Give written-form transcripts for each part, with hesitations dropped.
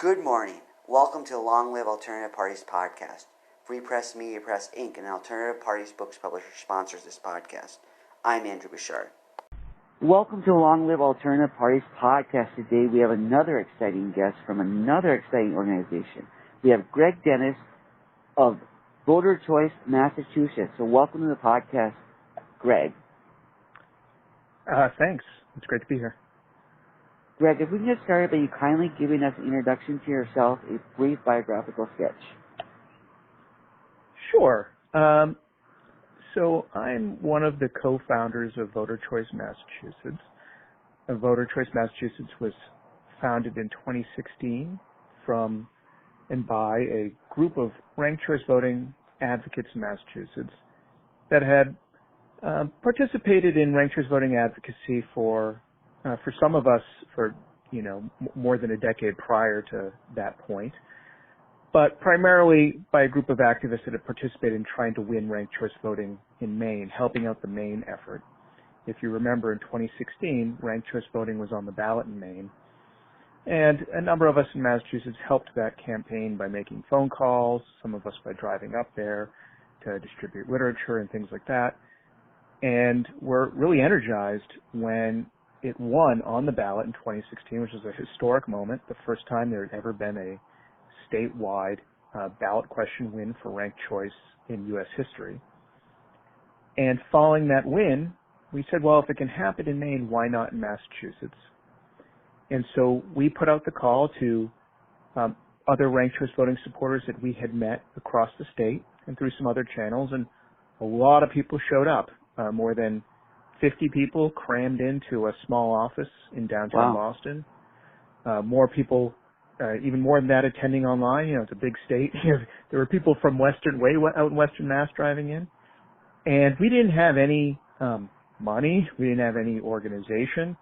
Good morning. Welcome to the Long Live Alternative Parties podcast. Free Press Media Press Inc., an alternative parties books publisher, sponsors this podcast. I'm Andrew Bouchard. Welcome to the Long Live Alternative Parties podcast. Today we have another exciting guest from another exciting organization. We have Greg Dennis of Voter Choice Massachusetts. So welcome to the podcast, Greg. Thanks. It's great to be here. Greg, if we can get started by you kindly giving us an introduction to yourself, a brief biographical sketch. Sure. So I'm one of the co-founders of Voter Choice Massachusetts. Voter Choice Massachusetts was founded in 2016 from and by a group of ranked choice voting advocates in Massachusetts that had participated in ranked choice voting advocacy for some of us for, more than a decade prior to that point, but primarily by a group of activists that had participated in trying to win ranked choice voting in Maine, helping out the Maine effort. If you remember, in 2016, ranked choice voting was on the ballot in Maine, and a number of us in Massachusetts helped that campaign by making phone calls, some of us by driving up there to distribute literature and things like that, and we're really energized when it won on the ballot in 2016, which was a historic moment, the first time there had ever been a statewide ballot question win for ranked choice in U.S. history. And following that win, we said, well, if it can happen in Maine, why not in Massachusetts? And so we put out the call to other ranked choice voting supporters that we had met across the state and through some other channels, and a lot of people showed up, more than 50 people crammed into a small office in downtown Boston. More people, even more than that, attending online. It's a big state. There were people from way out in Western Mass driving in. And we didn't have any money. We didn't have any organization.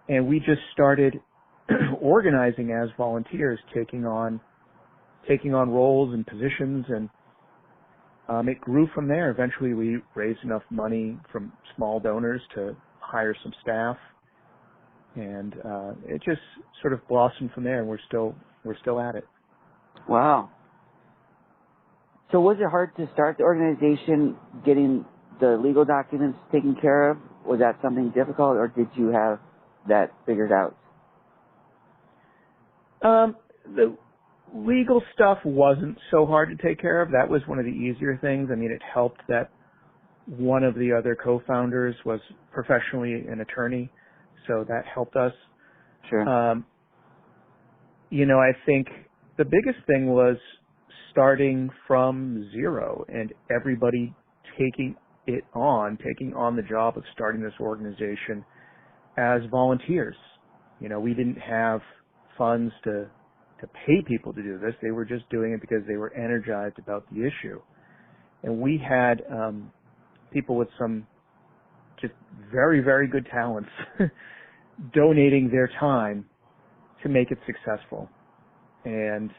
And we just started organizing as volunteers, taking on roles and positions, and it grew from there. Eventually, we raised enough money from small donors to hire some staff, and it just sort of blossomed from there. And we're still at it. Wow. So was it hard to start the organization, getting the legal documents taken care of? Was that something difficult, or did you have that figured out? The legal stuff wasn't so hard to take care of. That was one of the easier things. I mean, it helped that one of the other co-founders was professionally an attorney, so that helped us. Sure. I think the biggest thing was starting from zero and everybody taking on the job of starting this organization as volunteers. We didn't have funds to pay people to do this. They were just doing it because they were energized about the issue. And we had people with some just very, very good talents donating their time to make it successful. And,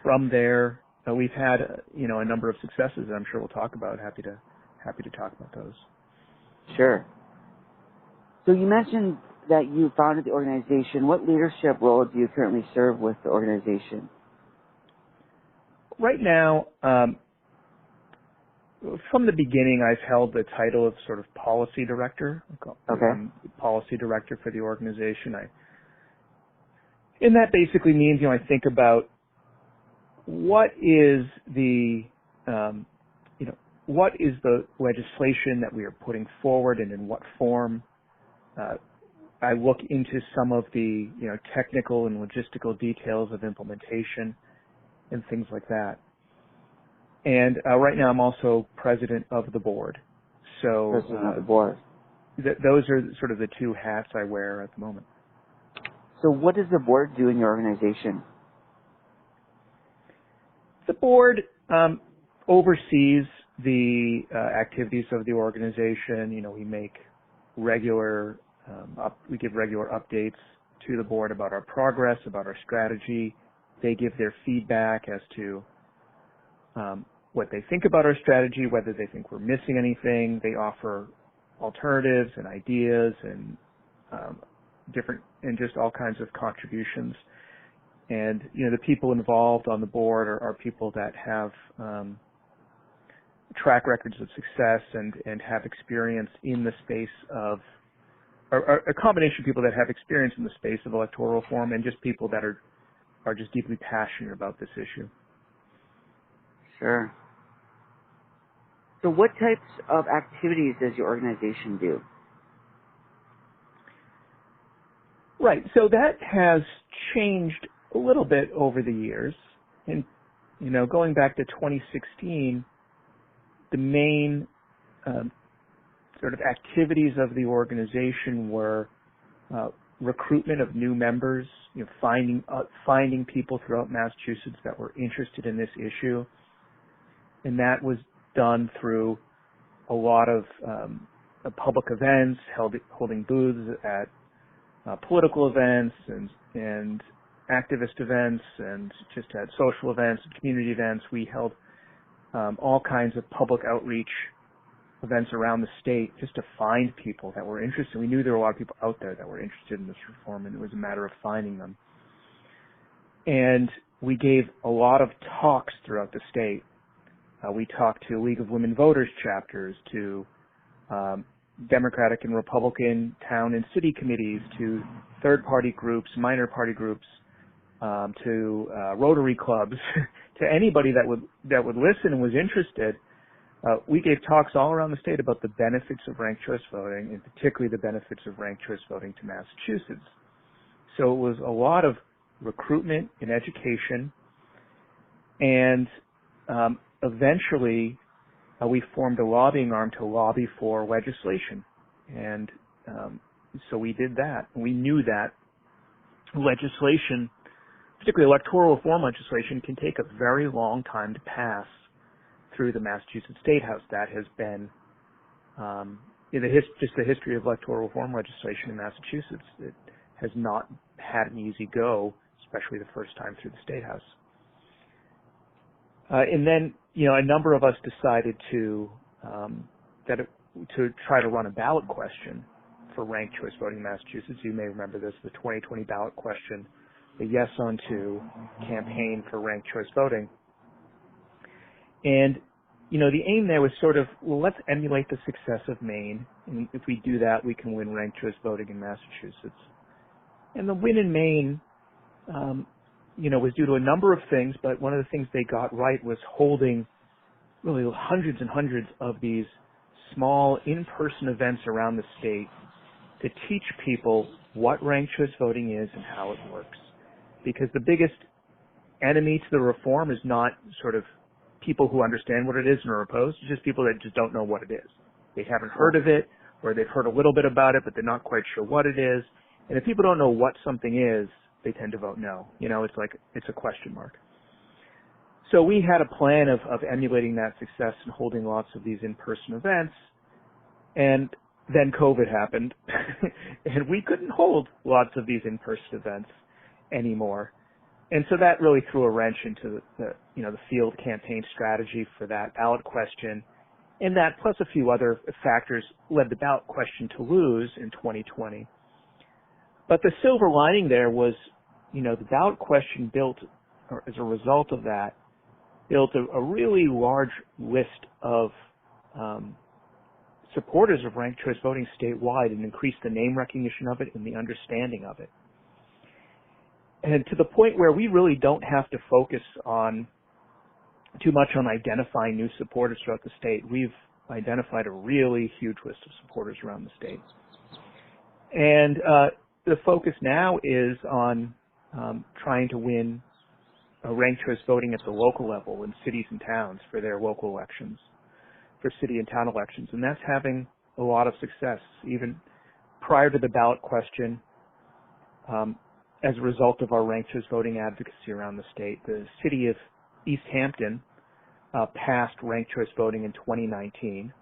from there, we've had, a number of successes that I'm sure we'll talk about. Happy to talk about those. Sure. So you mentioned that you founded the organization. What leadership role do you currently serve with the organization? Right now, from the beginning, I've held the title of sort of policy director. Okay. I'm policy director for the organization. And that basically means, I think about what is the legislation that we are putting forward and in what form. I look into some of the, technical and logistical details of implementation and things like that. And right now I'm also president of the board. So president of the board. Those are sort of the two hats I wear at the moment. So what does the board do in your organization? The board oversees the activities of the organization. We make we give regular updates to the board about our progress, about our strategy. They give their feedback as to what they think about our strategy, whether they think we're missing anything. They offer alternatives and ideas and just all kinds of contributions And, the people involved on the board are people that have track records of success and have experience in the space of, or a combination of people that have experience in the space of electoral reform and just people that are just deeply passionate about this issue. Sure. So what types of activities does your organization do? Right. So that has changed a little bit over the years. And, going back to 2016, the main sort of activities of the organization were recruitment of new members, finding people throughout Massachusetts that were interested in this issue. And that was done through a lot of public events, holding booths at political events and activist events, and just at social events and community events. We held all kinds of public outreach events around the state just to find people that were interested. We knew there were a lot of people out there that were interested in this reform, and it was a matter of finding them. And we gave a lot of talks throughout the state. We talked to League of Women Voters chapters, to Democratic and Republican town and city committees, to third-party groups, minor party groups, to Rotary clubs, to anybody that would listen and was interested. We gave talks all around the state about the benefits of ranked choice voting, and particularly the benefits of ranked choice voting to Massachusetts. So it was a lot of recruitment and education, and eventually we formed a lobbying arm to lobby for legislation. And so we did that. We knew that legislation, particularly electoral reform legislation, can take a very long time to pass through the Massachusetts State House. That has been just the history of electoral reform legislation in Massachusetts. It has not had an easy go, especially the first time through the State House. And then, a number of us decided to try to run a ballot question for ranked choice voting in Massachusetts. You may remember this, the 2020 ballot question, the Yes on 2 campaign for ranked choice voting. And, the aim there was sort of, let's emulate the success of Maine. And if we do that, we can win ranked choice voting in Massachusetts. And the win in Maine, was due to a number of things, but one of the things they got right was holding really hundreds and hundreds of these small in-person events around the state to teach people what ranked choice voting is and how it works. Because the biggest enemy to the reform is not sort of people who understand what it is and are opposed. It's just people that just don't know what it is. They haven't heard of it, or they've heard a little bit about it, but they're not quite sure what it is. And if people don't know what something is, they tend to vote no. It's a question mark. So we had a plan of emulating that success and holding lots of these in-person events. And then COVID happened, and we couldn't hold lots of these in-person events anymore. And so that really threw a wrench into the field campaign strategy for that ballot question. And that, plus a few other factors, led the ballot question to lose in 2020. But the silver lining there was, the ballot question built, or as a result of that, built a really large list of supporters of ranked choice voting statewide, and increased the name recognition of it and the understanding of it. And to the point where we really don't have to focus too much on identifying new supporters throughout the state. We've identified a really huge list of supporters around the state. And the focus now is on trying to win ranked choice voting at the local level in cities and towns for their local elections, for city and town elections. And that's having a lot of success. Even prior to the ballot question, as a result of our ranked choice voting advocacy around the state, the city of East Hampton passed ranked choice voting in 2019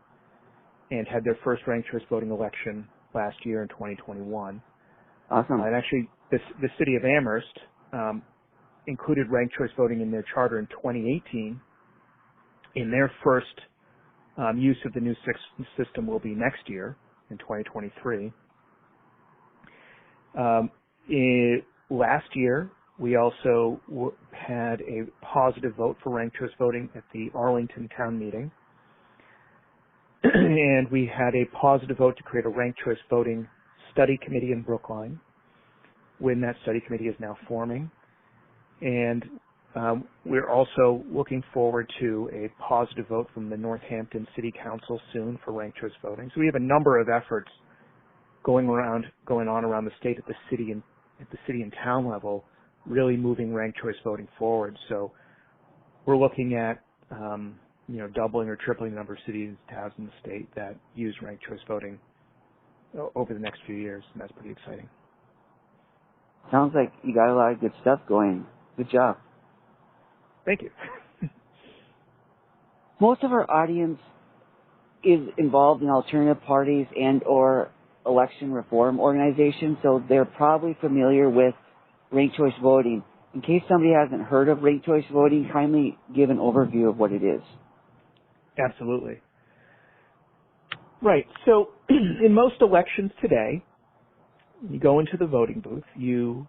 and had their first ranked choice voting election last year in 2021. Awesome. And actually, the city of Amherst included ranked choice voting in their charter in 2018. In their first use of the new system will be next year in 2023. Last year, We also had a positive vote for ranked choice voting at the Arlington town meeting. And we had a positive vote to create a ranked choice voting study committee in Brookline, when that study committee is now forming. And we're also looking forward to a positive vote from the Northampton City Council soon for ranked choice voting. So we have a number of efforts going on around the state at the city and town level, really moving ranked choice voting forward. So we're looking at doubling or tripling the number of cities and towns in the state that use ranked choice voting over the next few years, and that's pretty exciting. Sounds like you got a lot of good stuff going. Good job. Thank you. Most of our audience is involved in alternative parties and or election reform organizations, so they're probably familiar with ranked choice voting. In case somebody hasn't heard of ranked choice voting, kindly give an overview of what it is. Absolutely. Right. So in most elections today, you go into the voting booth, you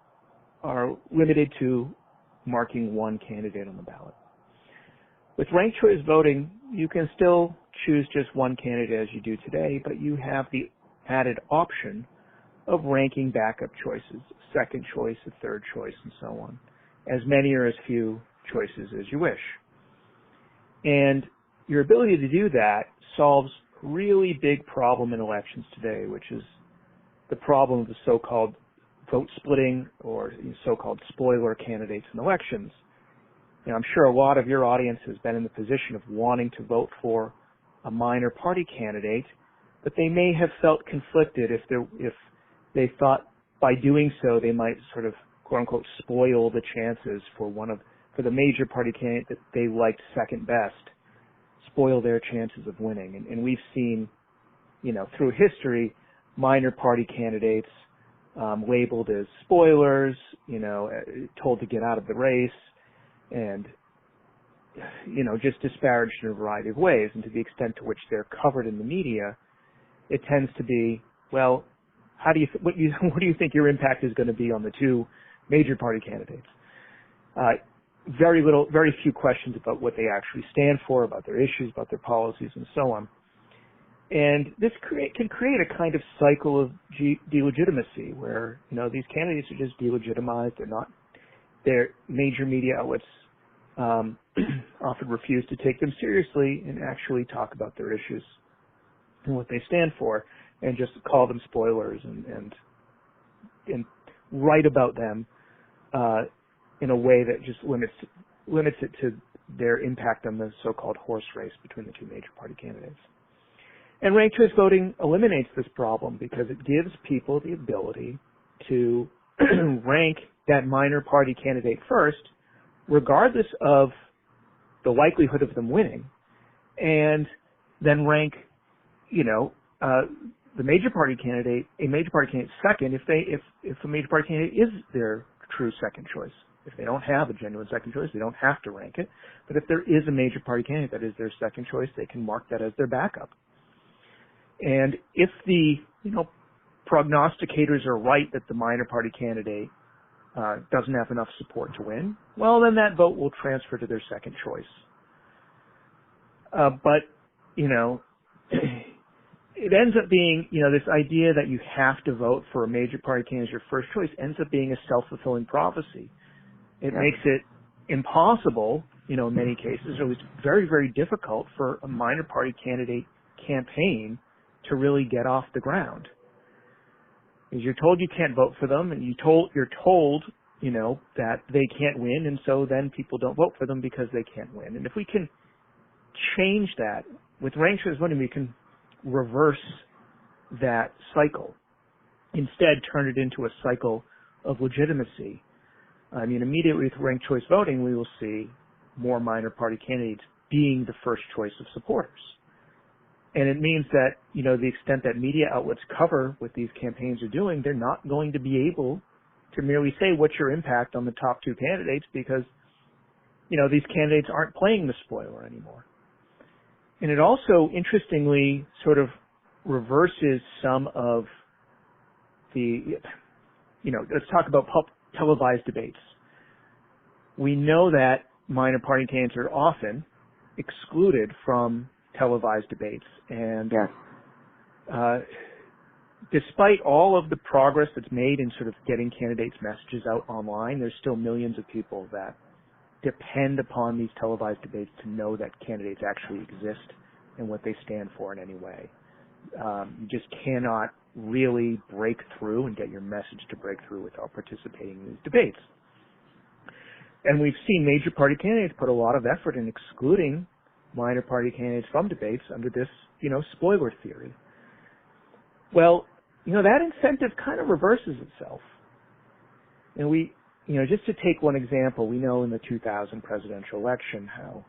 are limited to marking one candidate on the ballot. With ranked choice voting, you can still choose just one candidate as you do today, but you have the added option of ranking backup choices, second choice, a third choice, and so on, as many or as few choices as you wish. And your ability to do that solves a really big problem in elections today, which is the problem of the so-called vote splitting or so-called spoiler candidates in elections. I'm sure a lot of your audience has been in the position of wanting to vote for a minor party candidate, but they may have felt conflicted if they thought by doing so they might sort of quote-unquote spoil the chances for the major party candidate that they liked second best, spoil their chances of winning. And we've seen, through history, minor party candidates labeled as spoilers, told to get out of the race, and, just disparaged in a variety of ways. And to the extent to which they're covered in the media, it tends to be, well, what do you think your impact is going to be on the two major party candidates? Very few questions about what they actually stand for, about their issues, about their policies, and so on. And this can create a kind of cycle of delegitimacy where, these candidates are just delegitimized. Their major media outlets often refuse to take them seriously and actually talk about their issues and what they stand for, and just call them spoilers and write about them in a way that just limits it to their impact on the so-called horse race between the two major party candidates. And ranked choice voting eliminates this problem because it gives people the ability to rank that minor party candidate first, regardless of the likelihood of them winning, and then rank, a major party candidate second if a major party candidate is their true second choice. If they don't have a genuine second choice, they don't have to rank it. But if there is a major party candidate that is their second choice, they can mark that as their backup. And if the, prognosticators are right that the minor party candidate doesn't have enough support to win, well, then that vote will transfer to their second choice. But it ends up being, this idea that you have to vote for a major party candidate as your first choice ends up being a self-fulfilling prophecy. It makes it impossible, in many cases, or at least very, very difficult for a minor party candidate campaign to really get off the ground. Because you're told you can't vote for them, and you're told, that they can't win, and so then people don't vote for them because they can't win. And if we can change that, with ranked choice voting, we can reverse that cycle. Instead, turn it into a cycle of legitimacy. Immediately with ranked choice voting, we will see more minor party candidates being the first choice of supporters. And it means that, the extent that media outlets cover what these campaigns are doing, they're not going to be able to merely say what's your impact on the top two candidates because, these candidates aren't playing the spoiler anymore. And it also, interestingly, sort of reverses some of the, let's talk about televised debates. We know that minor party candidates are often excluded from televised debates. And Yes. Despite all of the progress that's made in sort of getting candidates' messages out online, there's still millions of people that depend upon these televised debates to know that candidates actually exist and what they stand for in any way. You just cannot really break through and get your message to break through without participating in these debates. And we've seen major party candidates put a lot of effort in excluding minor party candidates from debates under this, spoiler theory. Well, that incentive kind of reverses itself. And just to take one example, we know in the 2000 presidential election how,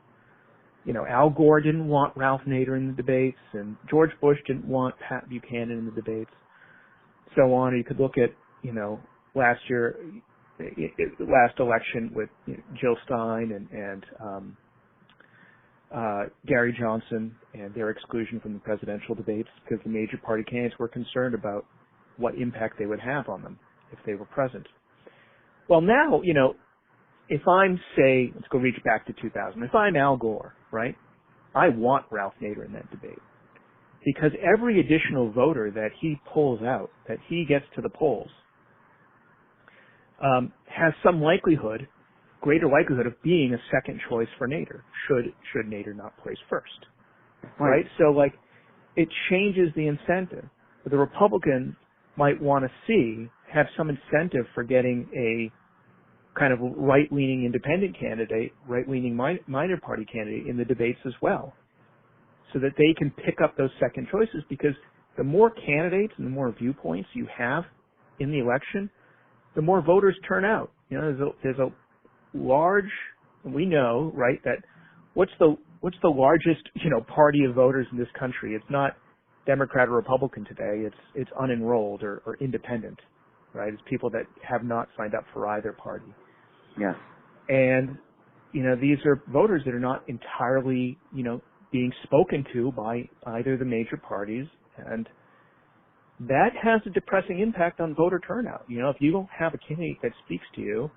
Al Gore didn't want Ralph Nader in the debates, and George Bush didn't want Pat Buchanan in the debates, so on. You could look at, last election with Jill Stein and Gary Johnson and their exclusion from the presidential debates because the major party candidates were concerned about what impact they would have on them if they were present. Well, now, if I'm, say, let's go reach back to 2000, if I'm Al Gore, right, I want Ralph Nader in that debate because every additional voter that he pulls out, that he gets to the polls, has some greater likelihood of being a second choice for Nader, should Nader not place first, right? So, it changes the incentive. The Republicans might want to have some incentive for getting a kind of right-leaning independent candidate, right-leaning minor party candidate in the debates as well, so that they can pick up those second choices, because the more candidates and the more viewpoints you have in the election, the more voters turn out. There's a large, we know, right, that what's the largest, party of voters in this country? It's not Democrat or Republican today. It's unenrolled or independent, right? It's people that have not signed up for either party. Yes. And, these are voters that are not entirely, being spoken to by either the major parties, and that has a depressing impact on voter turnout. If you don't have a candidate that speaks to you,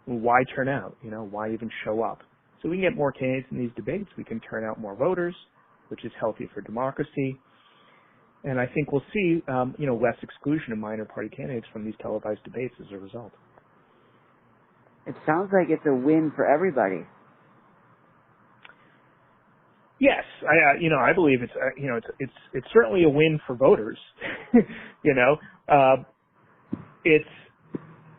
why turn out? Why even show up? So we can get more candidates in these debates. We can turn out more voters, which is healthy for democracy. And I think we'll see, less exclusion of minor party candidates from these televised debates as a result. It sounds like it's a win for everybody. Yes, I believe it's certainly a win for voters.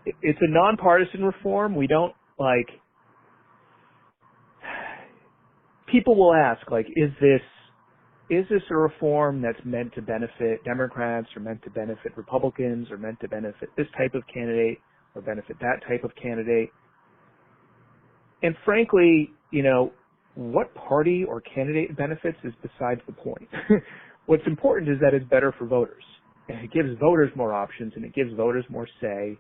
It's a nonpartisan reform. We don't people will ask, is this a reform that's meant to benefit Democrats or meant to benefit Republicans or meant to benefit this type of candidate or benefit that type of candidate? And frankly, what party or candidate it benefits is besides the point. What's important is that it's better for voters. And it gives voters more options and it gives voters more say.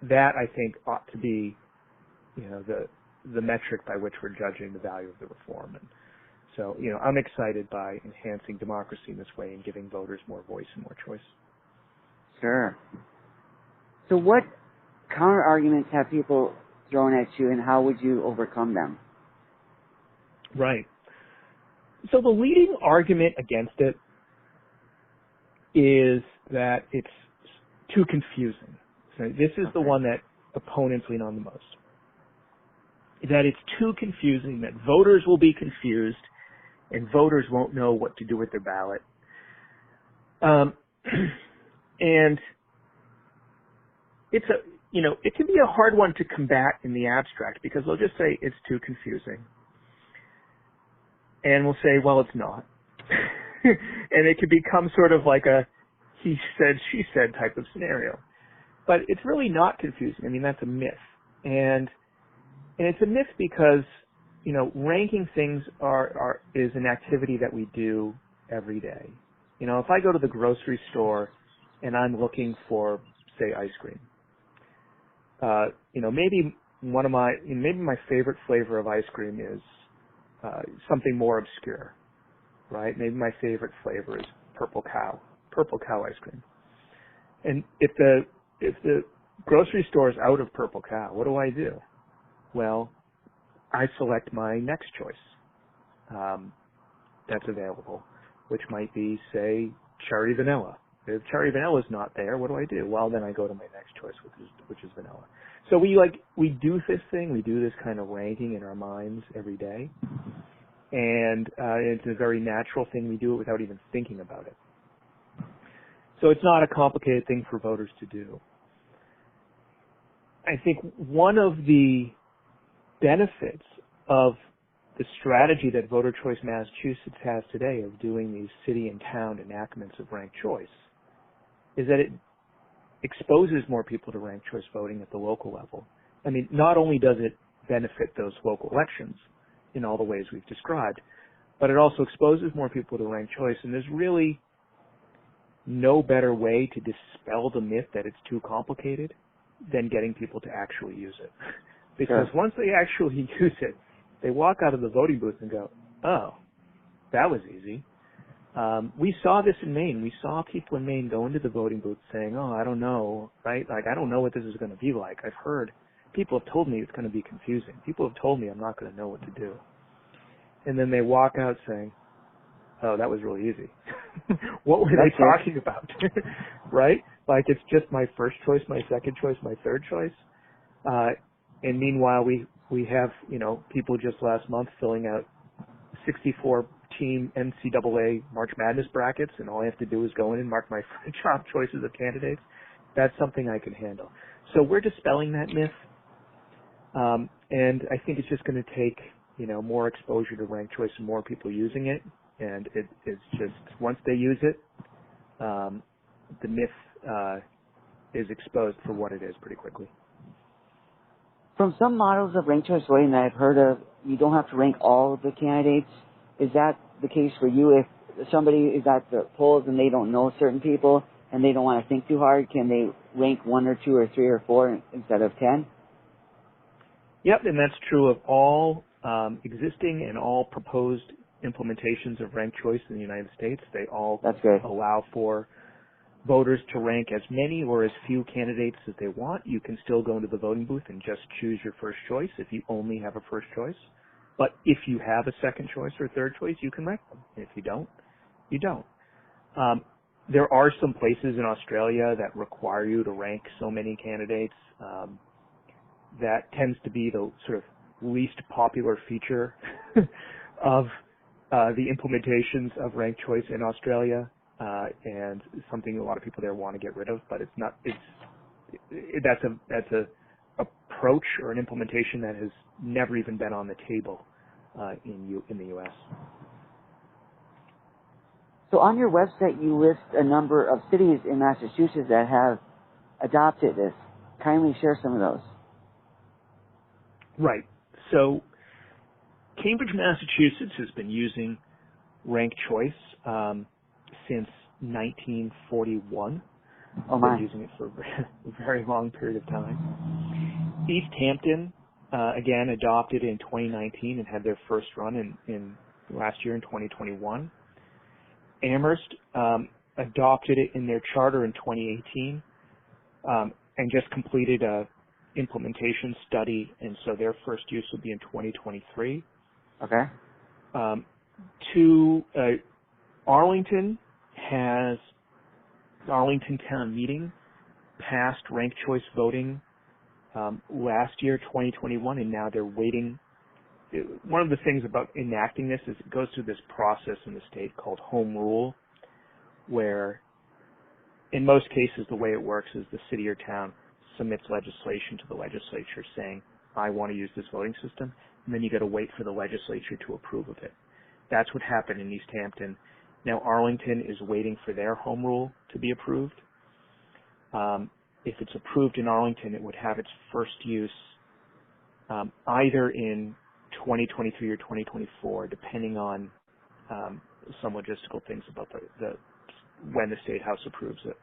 That, I think, ought to be, the metric by which we're judging the value of the reform. And so, I'm excited by enhancing democracy in this way and giving voters more voice and more choice. Sure. So what counter arguments have people thrown at you, and how would you overcome them? Right. So the leading argument against it is that it's too confusing. So this is the one that opponents lean on the most. That it's too confusing, that voters will be confused, and voters won't know what to do with their ballot. And it's it can be a hard one to combat in the abstract, because they'll just say it's too confusing. And we'll say, well, it's not. And it could become sort of like a he said, she said type of scenario. But it's really not confusing. I mean, that's a myth. And it's a myth because, ranking things is an activity that we do every day. If I go to the grocery store and I'm looking for, say, ice cream, maybe maybe my favorite flavor of ice cream is something more obscure, right? Maybe my favorite flavor is purple cow ice cream. And if the grocery store's out of Purple Cow. What do? Well, I select my next choice that's available, which might be, say, cherry vanilla. If cherry vanilla is not there, what do? Well, then I go to my next choice, which is vanilla. So we do this thing, we do this kind of ranking in our minds every day, and it's a very natural thing. We do it without even thinking about it. So it's not a complicated thing for voters to do. I think one of the benefits of the strategy that Voter Choice Massachusetts has today of doing these city and town enactments of ranked choice is that it exposes more people to ranked choice voting at the local level. I mean, not only does it benefit those local elections in all the ways we've described, but it also exposes more people to ranked choice, and there's really no better way to dispel the myth that it's too complicated than getting people to actually use it. Because once they actually use it, they walk out of the voting booth and go, oh, that was easy. We saw this in Maine. We saw people in Maine go into the voting booth saying, oh, I don't know, right? Like, I don't know what this is going to be like. I've heard people have told me it's going to be confusing. People have told me I'm not going to know what to do. And then they walk out saying, oh, that was really easy. What were they talking about? Right? Like, it's just my first choice, my second choice, my third choice. And meanwhile, we have, people just last month filling out 64-team NCAA March Madness brackets, and all I have to do is go in and mark my top choices of candidates. That's something I can handle. So we're dispelling that myth, and I think it's just going to take, more exposure to ranked choice and more people using it, and it's just, once they use it, the myth is exposed for what it is pretty quickly. From some models of ranked choice voting that I've heard of, you don't have to rank all of the candidates. Is that the case for you? If somebody is at the polls and they don't know certain people and they don't want to think too hard, can they rank 1 or 2 or 3 or 4 instead of 10? Yep, and that's true of all existing and all proposed implementations of ranked choice in the United States. They all allow for voters to rank as many or as few candidates as they want. You can still go into the voting booth and just choose your first choice if you only have a first choice. But if you have a second choice or third choice, you can rank them. If you don't, you don't. There are some places in Australia that require you to rank so many candidates. That tends to be the sort of least popular feature of the implementations of ranked choice in Australia. And something a lot of people there want to get rid of, but it's not. That's a approach or an implementation that has never even been on the table in the U.S. So on your website, you list a number of cities in Massachusetts that have adopted this. Kindly share some of those. Right. So Cambridge, Massachusetts has been using ranked choice since 1941. Oh my. Been using it for a very long period of time. East Hampton, again, adopted in 2019 and had their first run in last year in 2021. Amherst adopted it in their charter in 2018 and just completed a implementation study, and so their first use will be in 2023. Okay. Arlington Town Meeting passed ranked choice voting last year, 2021, and now they're waiting. One of the things about enacting this is it goes through this process in the state called home rule, where in most cases the way it works is the city or town submits legislation to the legislature saying, I want to use this voting system, and then you got to wait for the legislature to approve of it. That's what happened in East Hampton. Now Arlington is waiting for their home rule to be approved. If it's approved in Arlington, it would have its first use either in 2023 or 2024, depending on some logistical things about the when the State House approves it.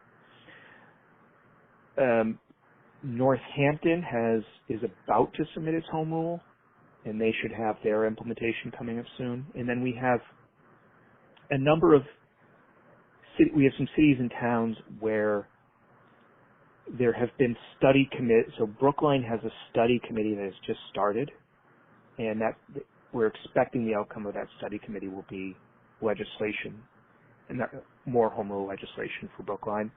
Northampton is about to submit its home rule, and they should have their implementation coming up soon. And then we have a number of some cities and towns where There have been study commit. So Brookline has a study committee that has just started, and that we're expecting the outcome of that study committee will be legislation, and more home rule legislation for Brookline.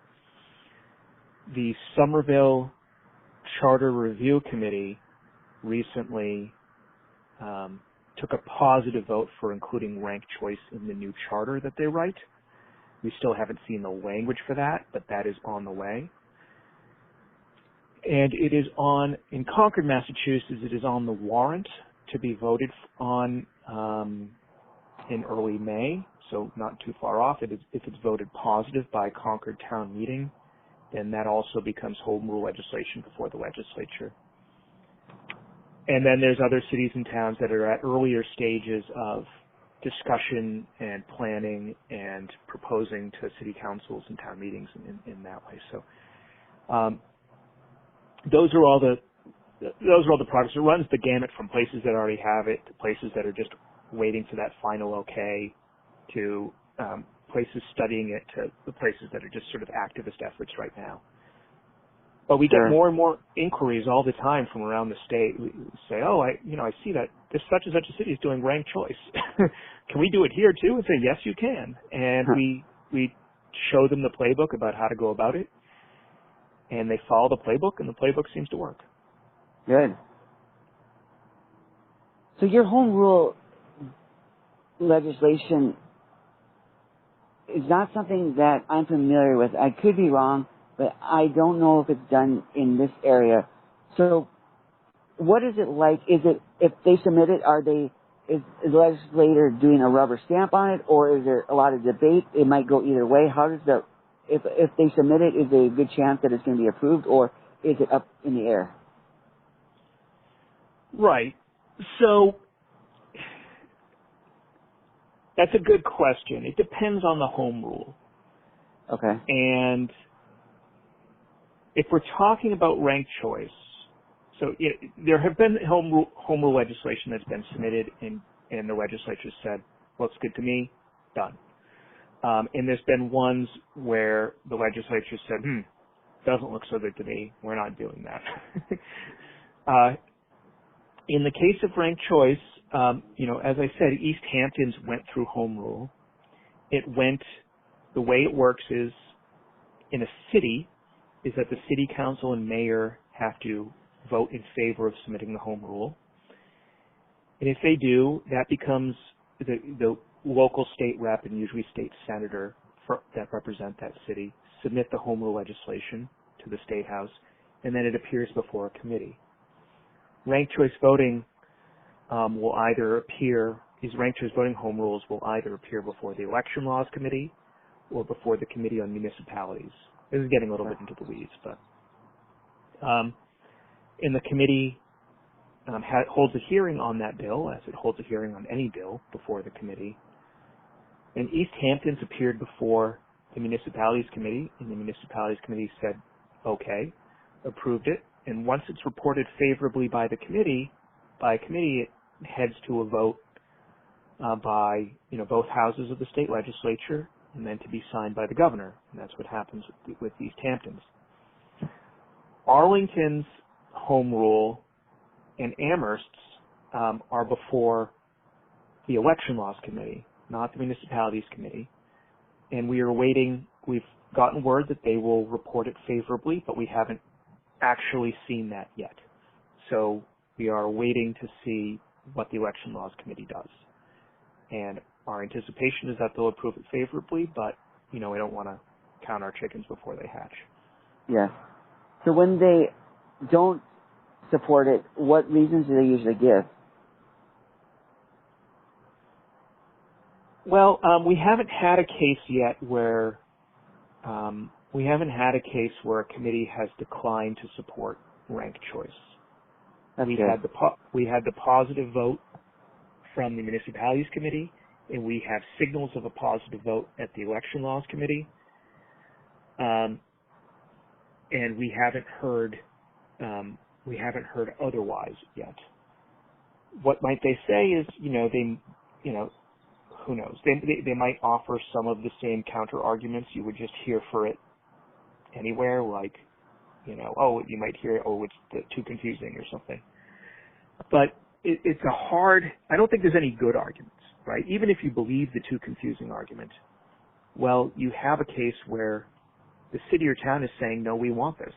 The Somerville Charter Review Committee recently took a positive vote for including ranked choice in the new charter that they write. We still haven't seen the language for that, but that is on the way. And it is in Concord, Massachusetts, it is on the warrant to be voted on in early May, so not too far off. If it's voted positive by Concord Town Meeting, then that also becomes home rule legislation before the legislature. And then there's other cities and towns that are at earlier stages of discussion and planning and proposing to city councils and town meetings in that way. So those are all the projects. It runs the gamut from places that already have it to places that are just waiting for that final okay, to places studying it, to the places that are just sort of activist efforts right now. But we get more and more inquiries all the time from around the state. We say, oh, I see that this such and such a city is doing ranked choice. Can we do it here too? And say, yes, you can. And we show them the playbook about how to go about it, and they follow the playbook, and the playbook seems to work. Good. So your home rule legislation is not something that I'm familiar with. I could be wrong, but I don't know if it's done in this area. So what is it like? Is it, if they submit it, is the legislator doing a rubber stamp on it, or is there a lot of debate? It might go either way. How does if they submit it, is there a good chance that it's going to be approved, or is it up in the air? Right. So that's a good question. It depends on the home rule. Okay. And if we're talking about ranked choice, there have been home rule legislation that's been submitted, and the legislature said, looks good to me, done. And there's been ones where the legislature said, doesn't look so good to me, we're not doing that. In the case of ranked choice, as I said, East Hamptons went through home rule. The way it works is, in a city, is that the city council and mayor have to vote in favor of submitting the home rule. And if they do, that becomes the local state rep and usually state senator that represent that city submit the home rule legislation to the State House, and then it appears before a committee. Ranked choice voting these ranked choice voting home rules will either appear before the Election Laws Committee or before the Committee on Municipalities. This is getting a little bit into the weeds, but and the committee holds a hearing on that bill, as it holds a hearing on any bill before the committee. And East Hamptons appeared before the Municipalities Committee, and the Municipalities Committee said, okay, approved it. And once it's reported favorably by the committee, it heads to a vote by both houses of the state legislature, and then to be signed by the governor. And that's what happens with East Hamptons. Arlington's home rule and Amherst's are before the Election Laws Committee, not the Municipalities Committee. And we are waiting. We've gotten word that they will report it favorably, but we haven't actually seen that yet. So we are waiting to see what the Election Laws Committee does. And our anticipation is that they'll approve it favorably, but, we don't want to count our chickens before they hatch. Yes. So when they don't support it, what reasons do they usually give? Well, we haven't had a case yet where a committee has declined to support ranked choice. We had the positive vote from the Municipalities Committee, and we have signals of a positive vote at the Election Laws Committee. And we haven't heard otherwise yet. What might they say is, who knows? They might offer some of the same counter arguments you would just hear for it anywhere, like, you might hear, it's too confusing or something. But it's I don't think there's any good arguments, right? Even if you believe the too confusing argument, well, you have a case where the city or town is saying, no, we want this,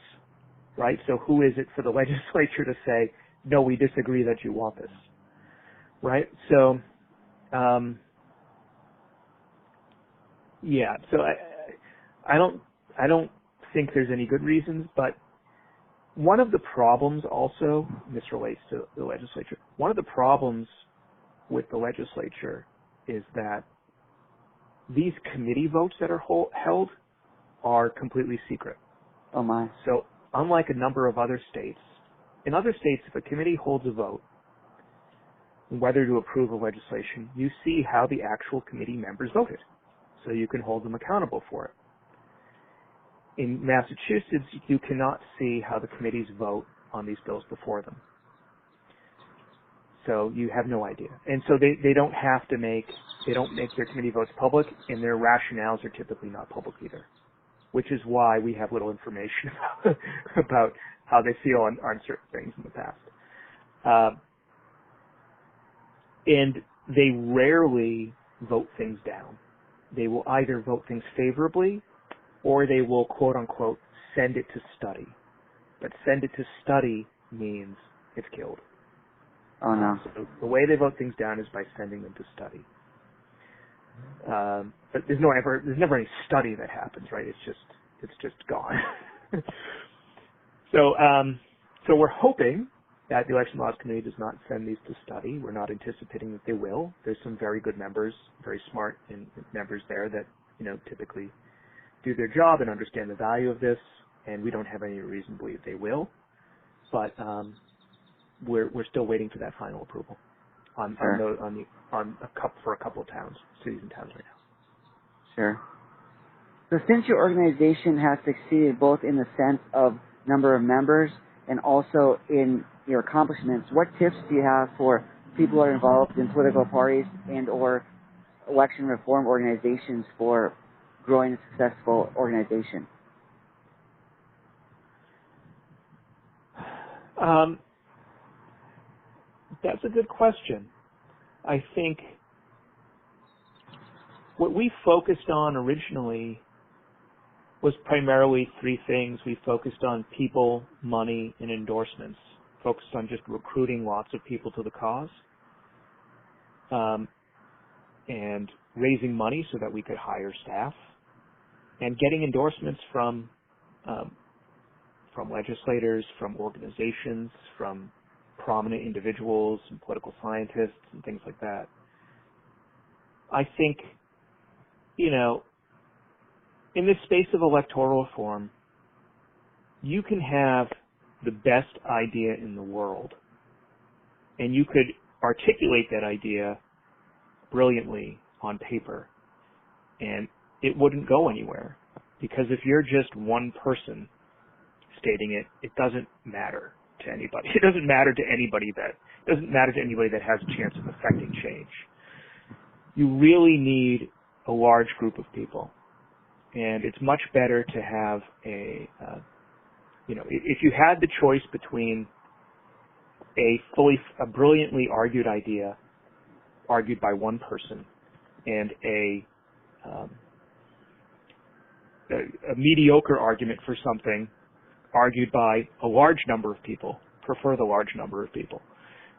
right? So who is it for the legislature to say, no, we disagree that you want this, right? So, so I don't think there's any good reasons, but one of the problems also, and this relates to the legislature, one of the problems with the legislature is that these committee votes that are held are completely secret. Oh my. So unlike a number of other states, in other states, if a committee holds a vote whether to approve a legislation, you see how the actual committee members voted. So you can hold them accountable for it. In Massachusetts, you cannot see how the committees vote on these bills before them. So you have no idea. And so they don't make their committee votes public, and their rationales are typically not public either, which is why we have little information about how they feel on certain things in the past. And they rarely vote things down. They will either vote things favorably, or they will, quote unquote, send it to study. But send it to study means it's killed. Oh no. So the way they vote things down is by sending them to study. But there's never any study that happens, right? It's just gone. So we're hoping that the Election Laws Committee does not send these to study. We're not anticipating that they will. There's some very good members, very smart members there that, typically do their job and understand the value of this, and we don't have any reason to believe they will. But we're still waiting for that final approval for a couple of cities and towns right now. Sure. So since your organization has succeeded both in the sense of number of members and also in your accomplishments, what tips do you have for people who are involved in political parties and or election reform organizations for growing a successful organization? That's a good question. I think what we focused on originally was primarily three things. We focused on people, money, and endorsements. Focused on just recruiting lots of people to the cause, and raising money so that we could hire staff, and getting endorsements from legislators, from organizations, from prominent individuals and political scientists and things like that. I think, in this space of electoral reform, you can have the best idea in the world, and you could articulate that idea brilliantly on paper, and it wouldn't go anywhere, because if you're just one person stating it, it doesn't matter to anybody. It doesn't matter to anybody that has a chance of affecting change. You really need a large group of people, and it's much better to have if you had the choice between a brilliantly argued idea argued by one person and a mediocre argument for something argued by a large number of people, prefer the large number of people.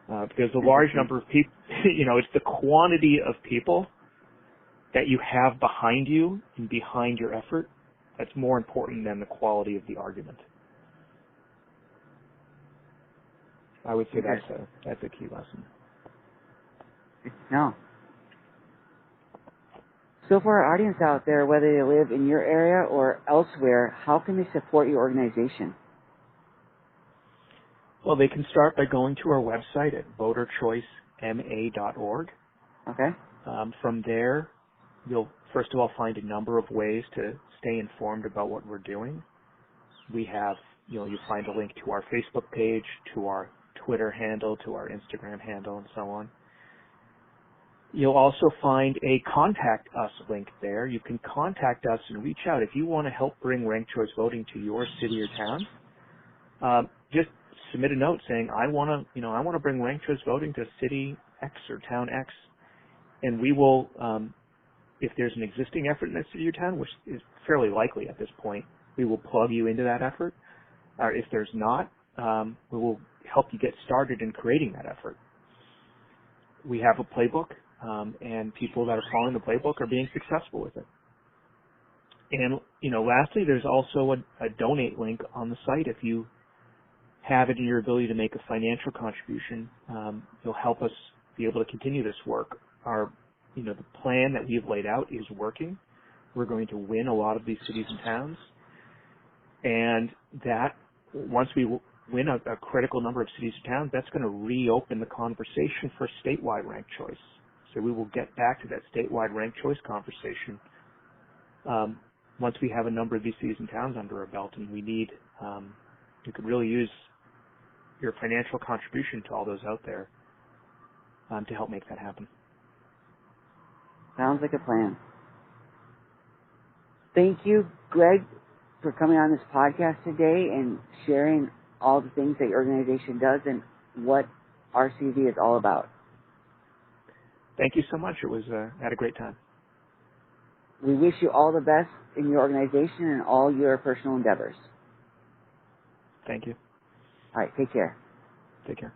Because the large number of people, it's the quantity of people that you have behind you and behind your effort that's more important than the quality of the argument. I would say that's a key lesson. No. So for our audience out there, whether they live in your area or elsewhere, how can they support your organization? Well, they can start by going to our website at voterchoicema.org. Okay. From there, you'll first of all find a number of ways to stay informed about what we're doing. We have, you'll find a link to our Facebook page, to our Twitter handle, to our Instagram handle, and so on. You'll also find a Contact Us link there. You can contact us and reach out. If you want to help bring ranked choice voting to your city or town, just submit a note saying, I want to bring ranked choice voting to city X or town X, and we will, if there's an existing effort in that city or town, which is fairly likely at this point, we will plug you into that effort. Or if there's not, we will help you get started in creating that effort. We have a playbook, and people that are following the playbook are being successful with it. And, lastly, there's also a donate link on the site. If you have it in your ability to make a financial contribution, you'll help us be able to continue this work. The plan that we've laid out is working. We're going to win a lot of these cities and towns. And that, once we win a critical number of cities and towns, that's going to reopen the conversation for statewide ranked choice. So we will get back to that statewide ranked choice conversation once we have a number of these cities and towns under our belt. And we could really use your financial contribution to all those out there to help make that happen. Sounds like a plan. Thank you, Greg, for coming on this podcast today and sharing all the things that your organization does and what RCV is all about. Thank you so much. I had a great time. We wish you all the best in your organization and all your personal endeavors. Thank you. All right, take care. Take care.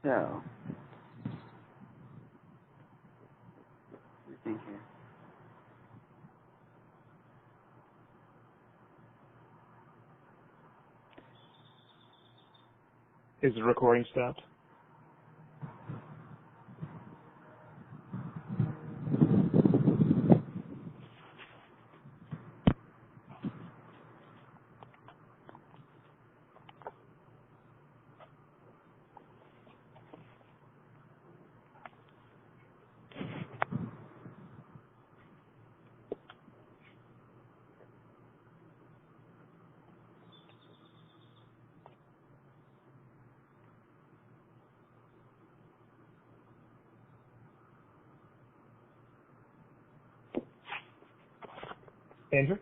So, thank you. Is the recording stopped? Andrew?